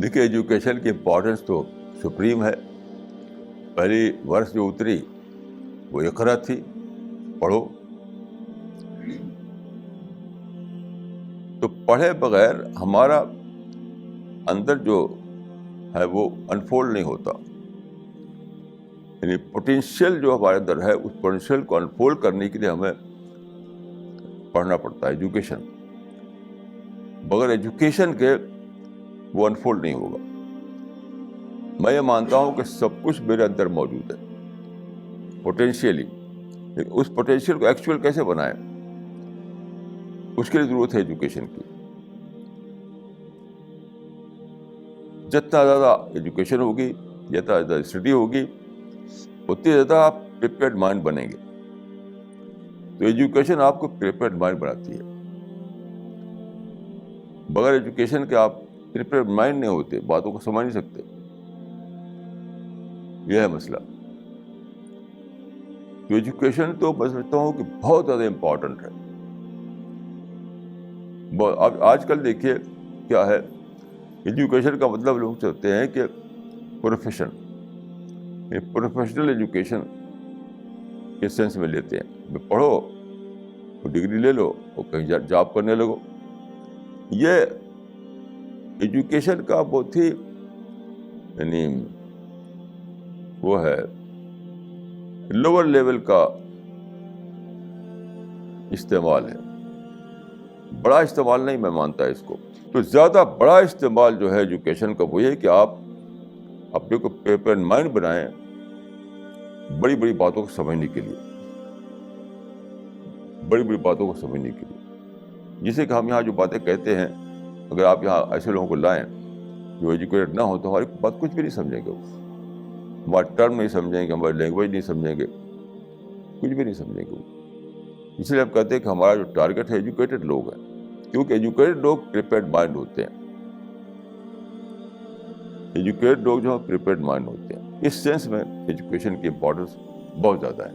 دیکھیے ایجوکیشن کی امپورٹنس تو سپریم ہے. پہلی ورس جو اتری وہ اقرا تھی, پڑھو. تو پڑھے بغیر ہمارا اندر جو ہے وہ انفولڈ نہیں ہوتا. یعنی پوٹینشیل جو ہمارے اندر ہے اس پوٹینشیل کو انفولڈ کرنے کے لیے ہمیں پڑھنا پڑتا ہے. ایجوکیشن بغیر ایجوکیشن کے وہ انفولڈ نہیں ہوگا. میں یہ مانتا ہوں کہ سب کچھ میرے اندر موجود ہے پوٹینشیلی, لیکن اس پوٹینشیل کو ایکچوئل کیسے بنائیں اس کے لیے ضرورت ہے ایجوکیشن کی. جتنا زیادہ ایجوکیشن ہوگی, جتنا زیادہ اسٹڈی ہوگی, اتنی زیادہ آپ پریپیئرڈ مائنڈ بنیں گے. تو ایجوکیشن آپ کو پریپیئرڈ مائنڈ بناتی ہے. بغیر ایجوکیشن کے آپ پریپیئرڈ مائنڈ نہیں ہوتے, باتوں کو سمجھ نہیں سکتے. یہ ہے مسئلہ. تو ایجوکیشن تو میں سمجھتا ہوں کہ بہت زیادہ امپورٹنٹ ہے. اب آج کل دیکھیے کیا ہے, ایجوکیشن کا مطلب لوگ چاہتے ہیں کہ پروفیشن, پروفیشنل ایجوکیشن کے سینس میں لیتے ہیں. پڑھو, ڈگری لے لو اور کہیں جاب کرنے لگو. یہ ایجوکیشن کا بہت ہی یعنی وہ ہے لوور لیول کا استعمال ہے. بڑا استعمال نہیں میں مانتا اس کو. تو زیادہ بڑا استعمال جو ہے ایجوکیشن کا وہ یہ کہ آپ اپنے کو پیپر اینڈ مائنڈ بنائیں بڑی بڑی باتوں کو سمجھنے کے لیے, بڑی بڑی باتوں کو سمجھنے کے لیے. جسے کہ ہم یہاں جو باتیں کہتے ہیں, اگر آپ یہاں ایسے لوگوں کو لائیں جو ایجوکیٹڈ نہ ہو تو ہماری بات کچھ بھی نہیں سمجھیں گے. ہمارا ٹرم نہیں سمجھیں گے, ہماری لینگویج نہیں سمجھیں گے, کچھ بھی نہیں سمجھیں گے. اس لیے ہم کہتے ہیں کہ ہمارا جو ٹارگیٹ ہے ایجوکیٹڈ لوگ ہیں, کیونکہ ایجوکیٹڈ لوگ پریپیئرڈ مائنڈ ہوتے ہیں. ایجوکیٹڈ لوگ جو ہیں پریپیئرڈ مائنڈ ہوتے ہیں. اس سینس میں ایجوکیشن کی امپورٹنس بہت زیادہ ہے.